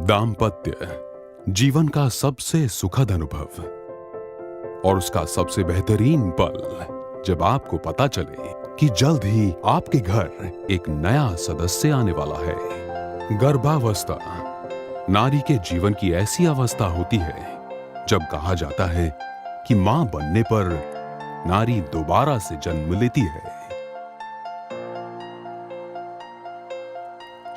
दाम्पत्य जीवन का सबसे सुखद अनुभव और उसका सबसे बेहतरीन पल जब आपको पता चले कि जल्द ही आपके घर एक नया सदस्य आने वाला है। गर्भावस्था नारी के जीवन की ऐसी अवस्था होती है जब कहा जाता है कि मां बनने पर नारी दोबारा से जन्म लेती है।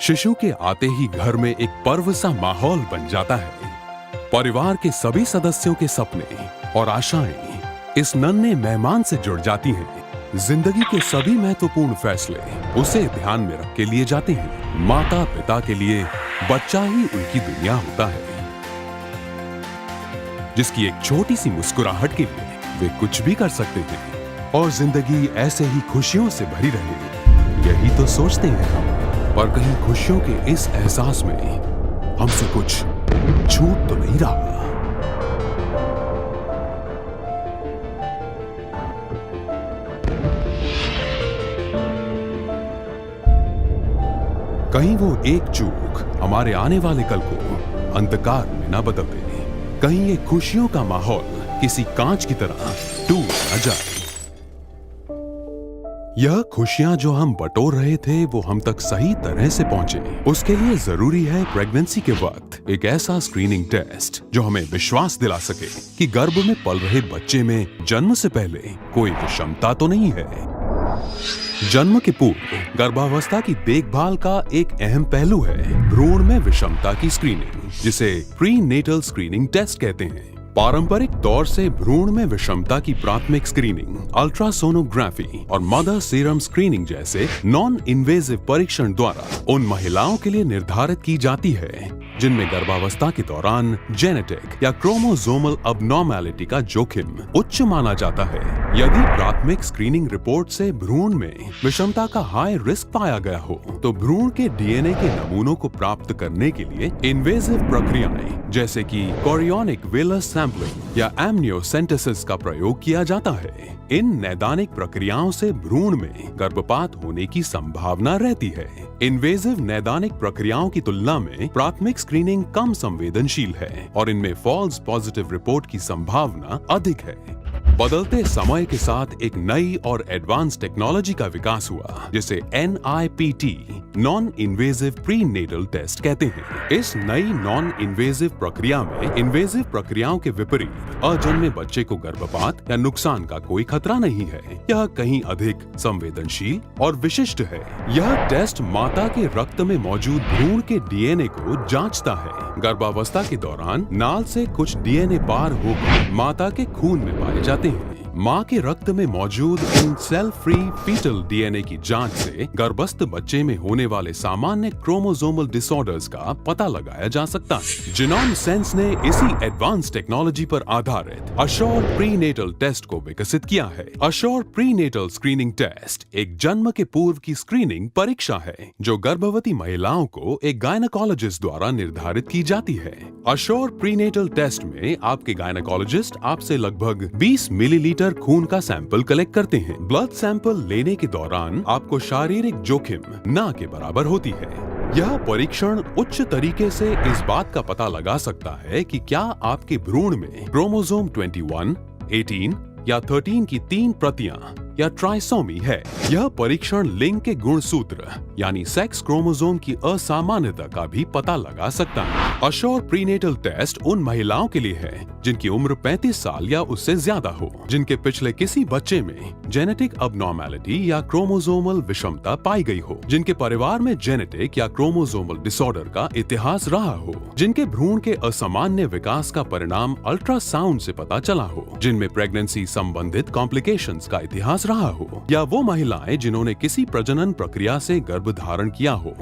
शिशु के आते ही घर में एक पर्व सा माहौल बन जाता है। परिवार के सभी सदस्यों के सपने और आशाएं इस नन्हे मेहमान से जुड़ जाती हैं। जिंदगी के सभी महत्वपूर्ण फैसले उसे ध्यान में रख के लिए जाते हैं। माता पिता के लिए बच्चा ही उनकी दुनिया होता है, जिसकी एक छोटी सी मुस्कुराहट के लिए वे कुछ भी कर सकते हैं और जिंदगी ऐसे ही खुशियों से भरी रहे, यही तो सोचते हैं हम। पर कहीं खुशियों के इस एहसास में हमसे कुछ छूट तो नहीं रहा। कहीं वो एक चूक हमारे आने वाले कल को अंधकार में न बदल दे, कहीं ये खुशियों का माहौल किसी कांच की तरह टूट न जाए। यह खुशियां जो हम बटोर रहे थे वो हम तक सही तरह से पहुंचे, उसके लिए जरूरी है प्रेगनेंसी के वक्त एक ऐसा स्क्रीनिंग टेस्ट जो हमें विश्वास दिला सके कि गर्भ में पल रहे बच्चे में जन्म से पहले कोई विषमता तो नहीं है। जन्म के पूर्व गर्भावस्था की देखभाल का एक अहम पहलू है भ्रूण में विषमता की स्क्रीनिंग, जिसे प्री नेटल स्क्रीनिंग टेस्ट कहते हैं। पारंपरिक तौर से भ्रूण में विषमता की प्राथमिक स्क्रीनिंग अल्ट्रासोनोग्राफी और मदर सीरम स्क्रीनिंग जैसे नॉन इन्वेजिव परीक्षण द्वारा उन महिलाओं के लिए निर्धारित की जाती है जिनमें गर्भावस्था के दौरान जेनेटिक या क्रोमोसोमल अबनॉर्मैलिटी का जोखिम उच्च माना जाता है। यदि प्राथमिक स्क्रीनिंग रिपोर्ट से भ्रूण में विषमता का हाई रिस्क पाया गया हो तो भ्रूण के डीएनए के नमूनों को प्राप्त करने के लिए इन्वेजिव प्रक्रियाएं जैसे कि कोरियोनिक वेलस सैंपलिंग या एमनियोसेंटेसिस का प्रयोग किया जाता है। इन नैदानिक प्रक्रियाओं से भ्रूण में गर्भपात होने की संभावना रहती है। इन्वेजिव नैदानिक प्रक्रियाओं की तुलना में प्राथमिक स्क्रीनिंग कम संवेदनशील है और इनमें फॉल्स पॉजिटिव रिपोर्ट की संभावना अधिक है। बदलते समय के साथ एक नई और एडवांस टेक्नोलॉजी का विकास हुआ जिसे NIPT non invasive prenatal test कहते हैं। इस नई नॉन इन्वेजिव प्रक्रिया में इन्वेजिव प्रक्रियाओं के विपरीत अजन्मे बच्चे को गर्भपात या नुकसान का कोई खतरा नहीं है। यह कहीं अधिक संवेदनशील और विशिष्ट है। यह टेस्ट माता के रक्त में मौजूद भ्रूण के डीएनए को जांचता है। गर्भावस्था के दौरान नाल से कुछ डीएनए पार होकर माता के खून में पाए जाते हैं। मां के रक्त में मौजूद इन सेल फ्री फीटल डीएनए की जांच से गर्भस्थ बच्चे में होने वाले सामान्य क्रोमोसोमल डिसऑर्डर्स का पता लगाया जा सकता है। जीनोम सेंस ने इसी एडवांस टेक्नोलॉजी पर आधारित अश्योर प्रीनेटल टेस्ट को विकसित किया है। अश्योर प्रीनेटल स्क्रीनिंग टेस्ट एक जन्म के पूर्व की स्क्रीनिंग परीक्षा है जो गर्भवती महिलाओं को एक गायनेकोलॉजिस्ट द्वारा निर्धारित की जाती है। अश्योर प्रीनेटल टेस्ट में आपके गायनेकोलॉजिस्ट आपसे लगभग 20 मिलीलीटर खून का सैंपल कलेक्ट करते हैं। ब्लड सैंपल लेने के दौरान आपको शारीरिक जोखिम ना के बराबर होती है। यह परीक्षण उच्च तरीके से इस बात का पता लगा सकता है कि क्या आपके भ्रूण में क्रोमोसोम 21, 18 या 13 की 3 प्रतियां या ट्राइसोमी है। यह परीक्षण लिंग के गुणसूत्र यानी सेक्स क्रोमोसोम की असामान्यता का भी पता लगा सकता है। अश्योर प्रीनेटल टेस्ट उन महिलाओं के लिए है जिनकी उम्र 35 साल या उससे ज्यादा हो, जिनके पिछले किसी बच्चे में जेनेटिक अबनॉर्मैलिटी या क्रोमोसोमल विषमता पाई गई हो, जिनके परिवार में जेनेटिक या क्रोमोसोमल डिसऑर्डर का इतिहास रहा हो, जिनके भ्रूण के असामान्य विकास का परिणाम अल्ट्रासाउंड से पता चला हो, जिनमें प्रेगनेंसी संबंधित कॉम्प्लिकेशंस का इतिहास रहा हो, या वो महिलाएं जिन्होंने किसी प्रजनन प्रक्रिया से गर्भ धारण किया हो।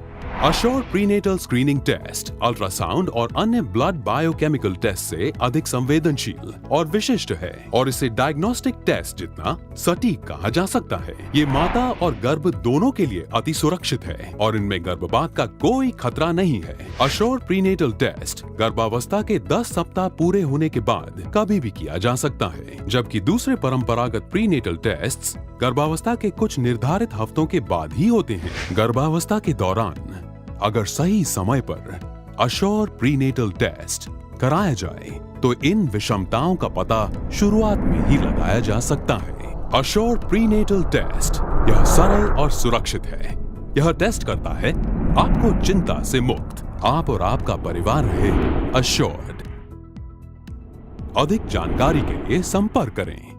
Assure prenatal screening test ultrasound और अन्य ब्लड बायोकेमिकल टेस्ट से अधिक संवेदनशील और विशिष्ट है और इसे डायग्नोस्टिक टेस्ट जितना सटीक कहा जा सकता है। ये माता और गर्भ दोनों के लिए अति सुरक्षित है और इनमें गर्भपात का कोई खतरा नहीं है। अश्योर प्रीनेटल टेस्ट गर्भावस्था के 10 सप्ताह पूरे होने के बाद कभी भी किया जा सकता है, जबकि दूसरे परंपरागत प्रीनेटल टेस्ट्स गर्भावस्था के कुछ निर्धारित हफ्तों के बाद ही होते हैं। गर्भावस्था के दौरान अगर सही समय पर अश्योर प्रीनेटल टेस्ट कराया जाए तो इन विषमताओं का पता शुरुआत में ही लगाया जा सकता है। अश्योर प्रीनेटल टेस्ट यह सरल और सुरक्षित है। यह टेस्ट करता है आपको चिंता से मुक्त, आप और आपका परिवार रहे अश्योर्ड। अधिक जानकारी के लिए संपर्क करें।